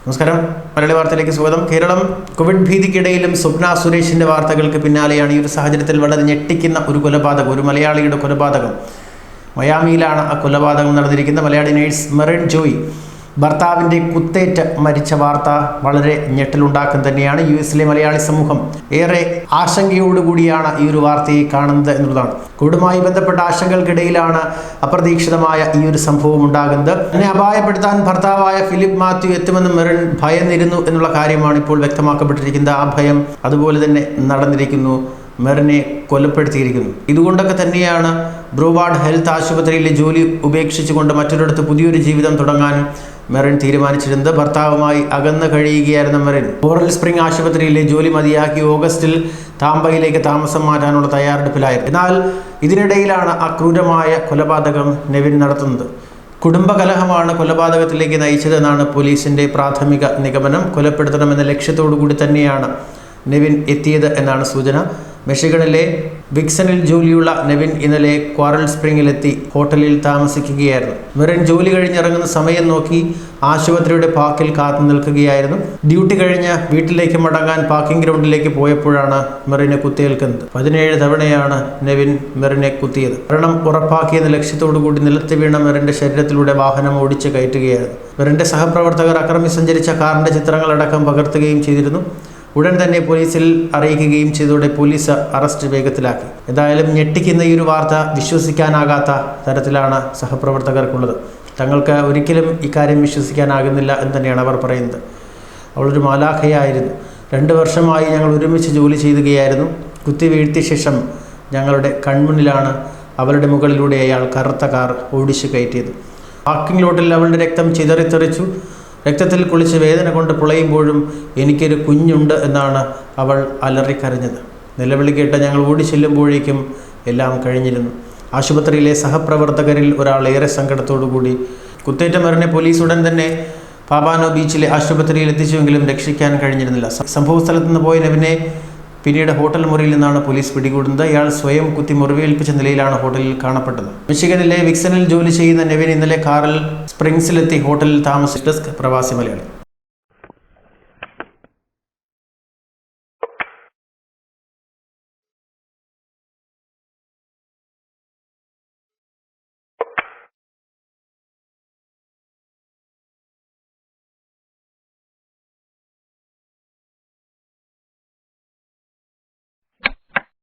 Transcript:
നമസ്കാരം, മലയാളി വാർത്തയിലേക്ക് സ്വാഗതം. കേരളം കോവിഡ് ഭീതിക്കിടയിലും സ്വപ്ന സുരേഷിന്റെ വാർത്തകൾക്ക് പിന്നാലെയാണ് ഈ ഒരു സാഹചര്യത്തിൽ വളരെ ഞെട്ടിക്കുന്ന ഒരു കൊലപാതകം, ഒരു മലയാളിയുടെ കൊലപാതകം. മയാമിയിലാണ് ആ കൊലപാതകം നടന്നിരിക്കുന്നത്. മലയാളി നേഴ്സ് മെറിൻ ജോയി ഭർത്താവിൻ്റെ കുത്തേറ്റ് മരിച്ച വാർത്ത വളരെ ഞെട്ടലുണ്ടാക്കാൻ തന്നെയാണ്. US-ലെ മലയാളി സമൂഹം ഏറെ ആശങ്കയോടുകൂടിയാണ് ഈ ഒരു വാർത്തയെ കാണുന്നത് എന്നുള്ളതാണ്. കോവിഡുമായി ബന്ധപ്പെട്ട ആശങ്കകൾക്കിടയിലാണ് അപ്രതീക്ഷിതമായ ഈ ഒരു സംഭവം ഉണ്ടാകുന്നത്. എന്നെ അപായപ്പെടുത്താൻ ഭർത്താവായ ഫിലിപ്പ് മാത്യു എത്തുമെന്ന് മെറിൻ ഭയന്നിരുന്നു എന്നുള്ള കാര്യമാണ് ഇപ്പോൾ വ്യക്തമാക്കപ്പെട്ടിരിക്കുന്നത്. ആ ഭയം അതുപോലെ തന്നെ നടന്നിരിക്കുന്നു. മെറിനെ കൊലപ്പെടുത്തിയിരിക്കുന്നു. ഇതുകൊണ്ടൊക്കെ തന്നെയാണ് ബ്രൂവാർഡ് ഹെൽത്ത് ആശുപത്രിയിലെ ജോലി ഉപേക്ഷിച്ചുകൊണ്ട് മറ്റൊരിടത്ത് പുതിയൊരു ജീവിതം തുടങ്ങാൻ മെറിൻ തീരുമാനിച്ചിരുന്നത്. ഭർത്താവുമായി അകന്ന് കഴിയുകയായിരുന്ന മെറിൻ കോറൽ സ്പ്രിംഗ് ആശുപത്രിയിലെ ജോലി മതിയാക്കി ഓഗസ്റ്റിൽ താമ്പയിലേക്ക് താമസം മാറ്റാനുള്ള തയ്യാറെടുപ്പിലായിരുന്നു. എന്നാൽ ഇതിനിടയിലാണ് ആ ക്രൂരമായ കൊലപാതകം നെവിൻ നടത്തുന്നത്. കുടുംബകലഹമാണ് കൊലപാതകത്തിലേക്ക് നയിച്ചതെന്നാണ് പോലീസിന്റെ പ്രാഥമിക നിഗമനം. കൊലപ്പെടുത്തണമെന്ന ലക്ഷ്യത്തോടു കൂടി തന്നെയാണ് നെവിൻ എത്തിയത് എന്നാണ് സൂചന. മിഷിഗണിലെ വിക്സണിൽ ജോലിയുള്ള നെവിൻ ഇന്നലെ കോറൽ സ്പ്രിംഗിലെത്തി ഹോട്ടലിൽ താമസിക്കുകയായിരുന്നു. മെറിൻ ജോലി കഴിഞ്ഞിറങ്ങുന്ന സമയം നോക്കി ആശുപത്രിയുടെ പാർക്കിൽ കാത്തു നിൽക്കുകയായിരുന്നു. ഡ്യൂട്ടി കഴിഞ്ഞ് വീട്ടിലേക്ക് മടങ്ങാൻ പാർക്കിംഗ് ഗ്രൗണ്ടിലേക്ക് പോയപ്പോഴാണ് മെറിനെ കുത്തേൽക്കുന്നത്. 17 തവണയാണ് നെവിൻ മെറിനെ കുത്തിയത്. മരണം ഉറപ്പാക്കിയെന്ന ലക്ഷ്യത്തോടു കൂടി നിലത്ത് വീണ മെറിന്റെ ശരീരത്തിലൂടെ വാഹനം ഓടിച്ച് കയറ്റുകയായിരുന്നു. മെറിന്റെ സഹപ്രവർത്തകർ അക്രമി സഞ്ചരിച്ച കാറിന്റെ ചിത്രങ്ങളടക്കം പകർത്തുകയും ചെയ്തിരുന്നു. ഉടൻ തന്നെ പോലീസിൽ അറിയിക്കുകയും ചെയ്തതോടെ പോലീസ് അറസ്റ്റ് വേഗത്തിലാക്കി. എന്തായാലും ഞെട്ടിക്കുന്ന ഈ ഒരു വാർത്ത വിശ്വസിക്കാനാകാത്ത തരത്തിലാണ് സഹപ്രവർത്തകർക്കുള്ളത്. തങ്ങൾക്ക് ഒരിക്കലും ഇക്കാര്യം വിശ്വസിക്കാനാകുന്നില്ല എന്ന് തന്നെയാണ് അവർ പറയുന്നത്. അവളൊരു മാലാഖയായിരുന്നു. 2 വർഷമായി ഞങ്ങൾ ഒരുമിച്ച് ജോലി ചെയ്യുകയായിരുന്നു. കുത്തി വീഴ്ത്തിയ ശേഷം ഞങ്ങളുടെ കൺമുന്നിലാണ് അവളുടെ മുകളിലൂടെ അയാൾ കറുത്ത കാർ ഓടിച്ചു കയറ്റിയത്. പാർക്കിംഗ് ലോട്ടിൽ അവളുടെ രക്തം ചിതറിത്തെറിച്ചു. രക്തത്തിൽ കുളിച്ച് വേദന കൊണ്ട് പുളയുമ്പോഴും എനിക്കൊരു കുഞ്ഞുണ്ട് എന്നാണ് അവൾ അലറിക്കരഞ്ഞത്. നിലവിളി കേട്ട് ഞങ്ങൾ ഓടി ചെല്ലുമ്പോഴേക്കും എല്ലാം കഴിഞ്ഞിരുന്നു. ആശുപത്രിയിലെ സഹപ്രവർത്തകരിൽ ഒരാൾ ഏറെ സങ്കടത്തോടുകൂടി കുത്തേറ്റ മെറിനെ പോലീസ് ഉടൻ തന്നെ പാപാനോ ബീച്ചിലെ ആശുപത്രിയിൽ എത്തിച്ചുവെങ്കിലും രക്ഷിക്കാൻ കഴിഞ്ഞിരുന്നില്ല. സംഭവ സ്ഥലത്ത് നിന്ന് പോയ നെവിനെ പിന്നീട് ഹോട്ടൽ മുറിയിൽ നിന്നാണ് പോലീസ് പിടികൂടുന്നത്. ഇയാൾ സ്വയം കുത്തി മുറിവേൽപ്പിച്ച നിലയിലാണ് ഹോട്ടലിൽ കാണപ്പെട്ടത്. മിഷിഗണിലെ വിക്സണിൽ ജോലി ചെയ്യുന്ന നെവിൻ ഇന്നലെ കാറിൽ സ്പ്രിംഗ്സിലെത്തി ഹോട്ടലിൽ താമസിച്ചു. ഡെസ്ക് പ്രവാസി മലയാളി.